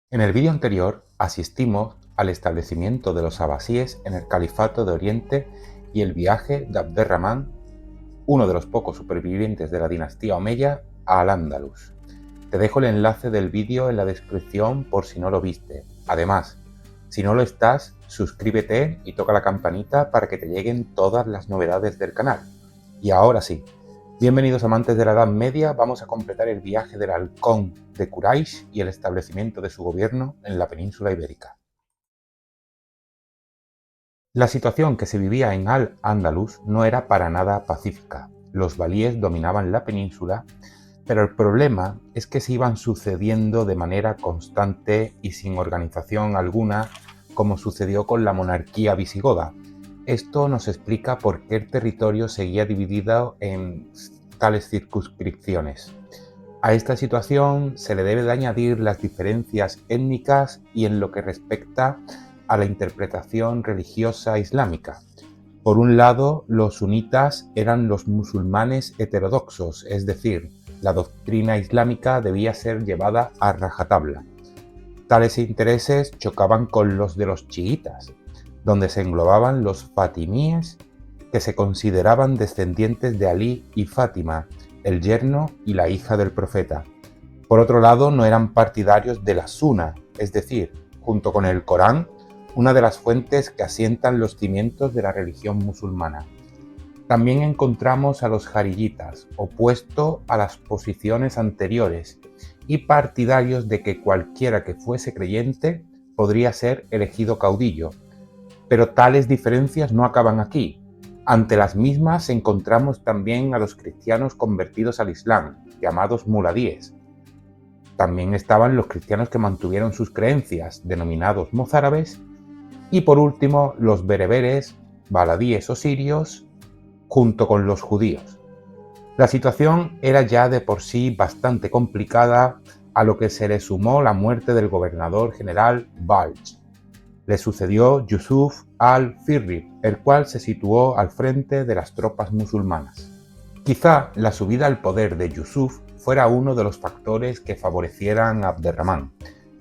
En el vídeo anterior asistimos al establecimiento de los abasíes en el Califato de Oriente y el viaje de Abderramán, uno de los pocos supervivientes de la dinastía Omeya, a Al-Ándalus. Te dejo el enlace del vídeo en la descripción por si no lo viste. Además, si no lo estás, suscríbete y toca la campanita para que te lleguen todas las novedades del canal. Y ahora sí, bienvenidos amantes de la Edad Media, vamos a completar el viaje del halcón de Quraysh y el establecimiento de su gobierno en la península ibérica. La situación que se vivía en Al-Ándalus no era para nada pacífica. Los valíes dominaban la península, pero el problema es que se iban sucediendo de manera constante y sin organización alguna, como sucedió con la monarquía visigoda. Esto nos explica por qué el territorio seguía dividido en tales circunscripciones. A esta situación se le debe de añadir las diferencias étnicas y en lo que respecta a la interpretación religiosa islámica. Por un lado, los sunitas eran los musulmanes heterodoxos, es decir, la doctrina islámica debía ser llevada a rajatabla. Tales intereses chocaban con los de los chiitas, donde se englobaban los fatimíes, que se consideraban descendientes de Alí y Fátima, el yerno y la hija del profeta. Por otro lado, no eran partidarios de la Suna, es decir, junto con el Corán, una de las fuentes que asientan los cimientos de la religión musulmana. También encontramos a los jariyitas, opuesto a las posiciones anteriores, y partidarios de que cualquiera que fuese creyente podría ser elegido caudillo. Pero tales diferencias no acaban aquí. Ante las mismas encontramos también a los cristianos convertidos al Islam, llamados muladíes. También estaban los cristianos que mantuvieron sus creencias, denominados mozárabes, y por último los bereberes, baladíes o sirios, junto con los judíos. La situación era ya de por sí bastante complicada, a lo que se le sumó la muerte del gobernador general Balj. Le sucedió Yusuf al-Firri, el cual se situó al frente de las tropas musulmanas. Quizá la subida al poder de Yusuf fuera uno de los factores que favorecieran a Abderramán.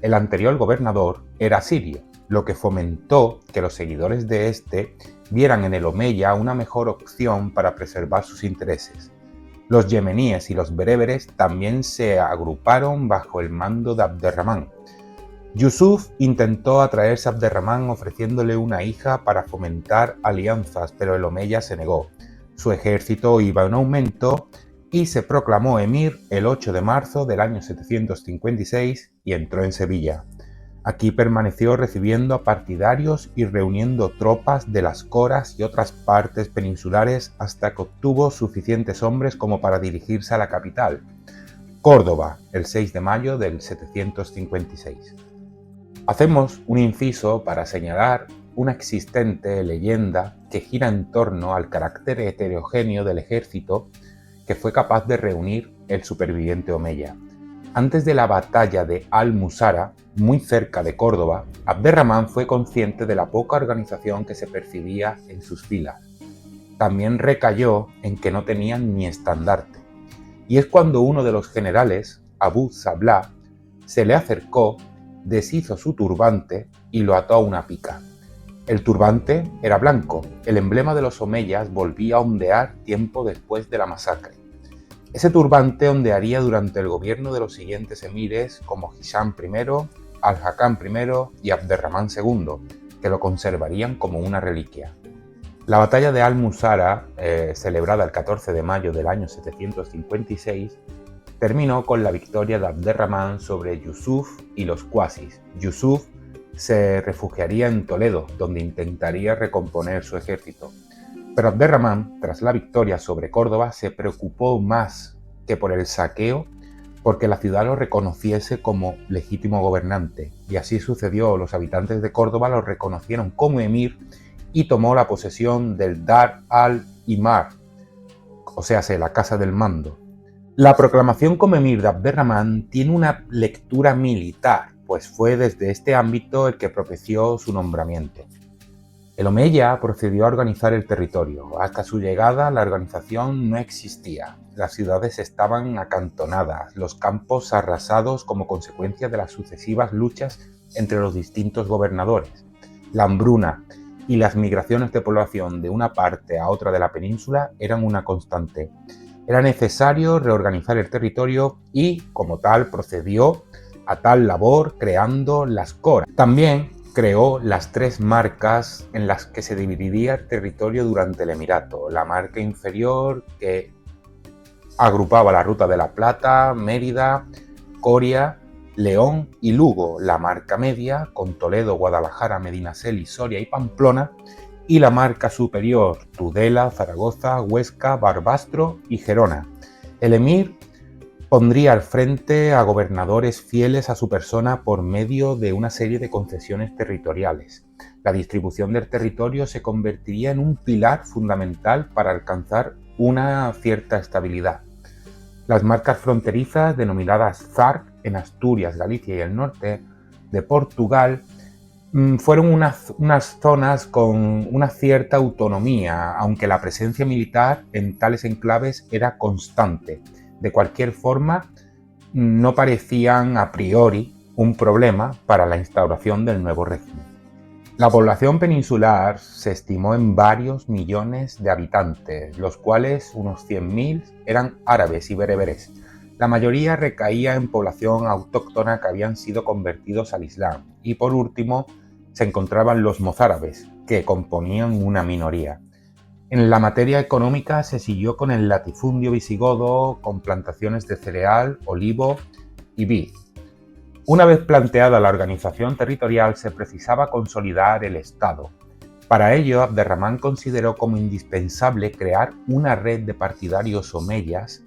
El anterior gobernador era sirio, lo que fomentó que los seguidores de este vieran en el Omeya una mejor opción para preservar sus intereses. Los yemeníes y los bereberes también se agruparon bajo el mando de Abderramán. Yusuf intentó atraerse a Abderramán ofreciéndole una hija para fomentar alianzas, pero el Omeya se negó. Su ejército iba en aumento y se proclamó emir el 8 de marzo del año 756 y entró en Sevilla. Aquí permaneció recibiendo a partidarios y reuniendo tropas de las Coras y otras partes peninsulares hasta que obtuvo suficientes hombres como para dirigirse a la capital, Córdoba, el 6 de mayo del 756. Hacemos un inciso para señalar una existente leyenda que gira en torno al carácter heterogéneo del ejército que fue capaz de reunir el superviviente Omeya. Antes de la batalla de Al-Musara, muy cerca de Córdoba, Abderramán fue consciente de la poca organización que se percibía en sus filas. También recayó en que no tenían ni estandarte. Y es cuando uno de los generales, Abu Sablá, se le acercó, deshizo su turbante y lo ató a una pica. El turbante era blanco, el emblema de los omeyas volvía a ondear tiempo después de la masacre. Ese turbante ondearía durante el gobierno de los siguientes emires como Hisham I, Al-Hakam I y Abderramán II, que lo conservarían como una reliquia. La batalla de Al-Musara, celebrada el 14 de mayo del año 756, terminó con la victoria de Abderramán sobre Yusuf y los Qasis. Yusuf se refugiaría en Toledo, donde intentaría recomponer su ejército. Pero Abderramán, tras la victoria sobre Córdoba, se preocupó más que por el saqueo, porque la ciudad lo reconociese como legítimo gobernante. Y así sucedió, los habitantes de Córdoba lo reconocieron como emir y tomó la posesión del Dar al-Imar, o sea, la casa del mando. La proclamación como emir de Abderramán tiene una lectura militar, pues fue desde este ámbito el que propició su nombramiento. El omeya procedió a organizar el territorio. Hasta su llegada, la organización no existía. Las ciudades estaban acantonadas, los campos arrasados como consecuencia de las sucesivas luchas entre los distintos gobernadores. La hambruna y las migraciones de población de una parte a otra de la península eran una constante. Era necesario reorganizar el territorio y, como tal, procedió a tal labor creando las coras. También creó las tres marcas en las que se dividiría el territorio durante el emirato. La marca inferior, que agrupaba la Ruta de la Plata, Mérida, Coria, León y Lugo. La marca media, con Toledo, Guadalajara, Medinaceli, Soria y Pamplona. Y la marca superior, Tudela, Zaragoza, Huesca, Barbastro y Gerona. El emir pondría al frente a gobernadores fieles a su persona por medio de una serie de concesiones territoriales. La distribución del territorio se convertiría en un pilar fundamental para alcanzar una cierta estabilidad. Las marcas fronterizas, denominadas ZARC en Asturias, Galicia y el norte de Portugal, fueron unas zonas con una cierta autonomía, aunque la presencia militar en tales enclaves era constante. De cualquier forma, no parecían a priori un problema para la instauración del nuevo régimen. La población peninsular se estimó en varios millones de habitantes, los cuales unos 100.000 eran árabes y bereberes. La mayoría recaía en población autóctona que habían sido convertidos al Islam. Y por último, se encontraban los mozárabes, que componían una minoría. En la materia económica se siguió con el latifundio visigodo, con plantaciones de cereal, olivo y vid. Una vez planteada la organización territorial, se precisaba consolidar el Estado. Para ello, Abderramán consideró como indispensable crear una red de partidarios omeyas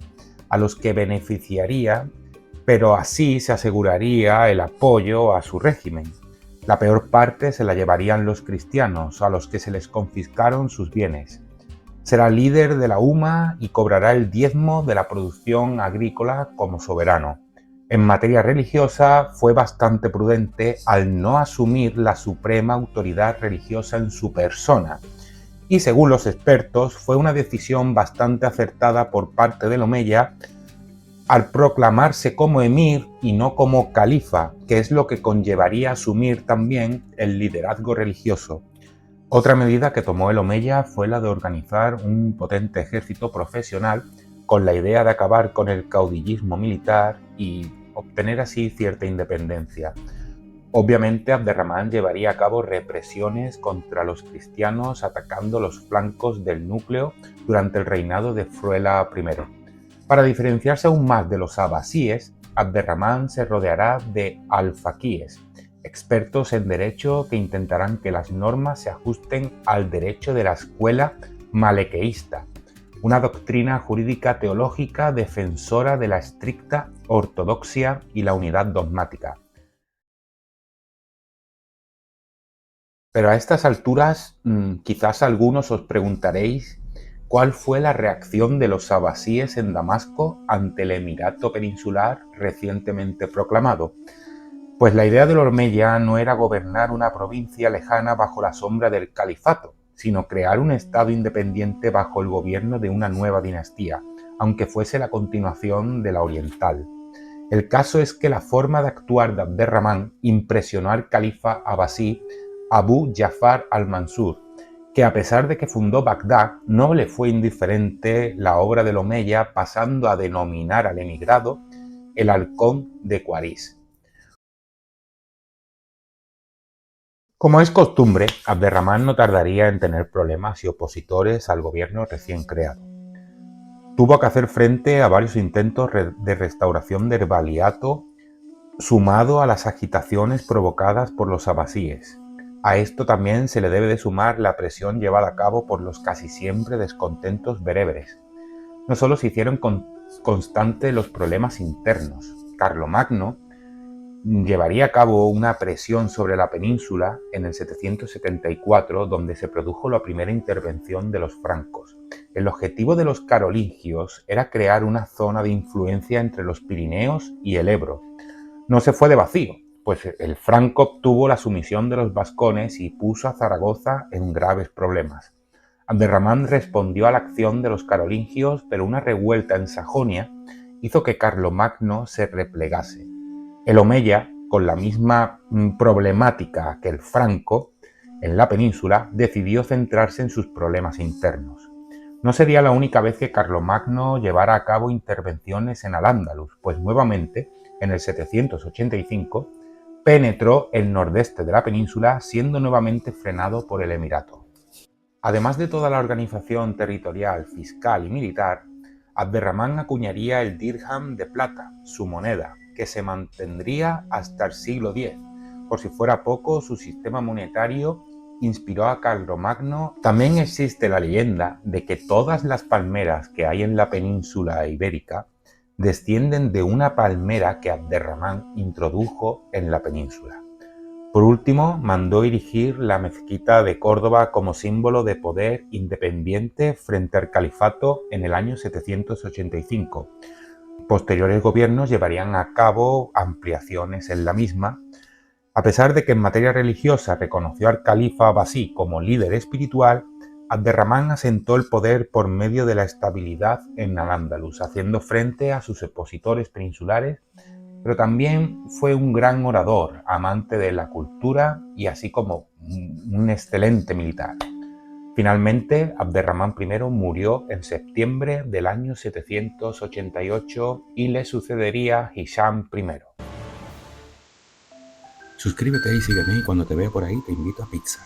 a los que beneficiaría, pero así se aseguraría el apoyo a su régimen. La peor parte se la llevarían los cristianos, a los que se les confiscaron sus bienes. Será líder de la UMA y cobrará el diezmo de la producción agrícola como soberano. En materia religiosa fue bastante prudente al no asumir la suprema autoridad religiosa en su persona. Y según los expertos, fue una decisión bastante acertada por parte del omeya al proclamarse como emir y no como califa, que es lo que conllevaría asumir también el liderazgo religioso. Otra medida que tomó el omeya fue la de organizar un potente ejército profesional con la idea de acabar con el caudillismo militar y obtener así cierta independencia. Obviamente, Abderramán llevaría a cabo represiones contra los cristianos atacando los flancos del núcleo durante el reinado de Fruela I. Para diferenciarse aún más de los abasíes, Abderramán se rodeará de alfaquíes, expertos en derecho que intentarán que las normas se ajusten al derecho de la escuela malequeísta, una doctrina jurídica teológica defensora de la estricta ortodoxia y la unidad dogmática. Pero a estas alturas, quizás algunos os preguntaréis cuál fue la reacción de los abasíes en Damasco ante el Emirato Peninsular recientemente proclamado. Pues la idea del omeya no era gobernar una provincia lejana bajo la sombra del califato, sino crear un estado independiente bajo el gobierno de una nueva dinastía, aunque fuese la continuación de la oriental. El caso es que la forma de actuar de Abderramán impresionó al califa abasí Abu Ja'far al-Mansur, que a pesar de que fundó Bagdad, no le fue indiferente la obra del omeya, pasando a denominar al emigrado el halcón de Kuarís. Como es costumbre, Abderramán no tardaría en tener problemas y opositores al gobierno recién creado. Tuvo que hacer frente a varios intentos de restauración del valiato, sumado a las agitaciones provocadas por los abasíes. A esto también se le debe de sumar la presión llevada a cabo por los casi siempre descontentos bereberes. No solo se hicieron constantes los problemas internos. Carlomagno llevaría a cabo una presión sobre la península en el 774, donde se produjo la primera intervención de los francos. El objetivo de los carolingios era crear una zona de influencia entre los Pirineos y el Ebro. No se fue de vacío, pues el franco obtuvo la sumisión de los vascones y puso a Zaragoza en graves problemas. Abderramán respondió a la acción de los carolingios, pero una revuelta en Sajonia hizo que Carlomagno se replegase. El omeya, con la misma problemática que el franco en la península, decidió centrarse en sus problemas internos. No sería la única vez que Carlomagno llevara a cabo intervenciones en Al-Ándalus, pues nuevamente, en el 785, penetró el nordeste de la península, siendo nuevamente frenado por el emirato. Además de toda la organización territorial, fiscal y militar, Abderramán acuñaría el dirham de plata, su moneda, que se mantendría hasta el siglo X. Por si fuera poco, su sistema monetario inspiró a Carlomagno. También existe la leyenda de que todas las palmeras que hay en la península ibérica descienden de una palmera que Abderramán introdujo en la península. Por último, mandó erigir la mezquita de Córdoba como símbolo de poder independiente frente al califato en el año 785. Posteriores gobiernos llevarían a cabo ampliaciones en la misma. A pesar de que en materia religiosa reconoció al califa abasí como líder espiritual, Abderramán asentó el poder por medio de la estabilidad en Al-Ándalus, haciendo frente a sus opositores peninsulares, pero también fue un gran orador, amante de la cultura y así como un excelente militar. Finalmente, Abderramán I murió en septiembre del año 788 y le sucedería Hisham I. Suscríbete y sígueme, y cuando te vea por ahí te invito a pizza.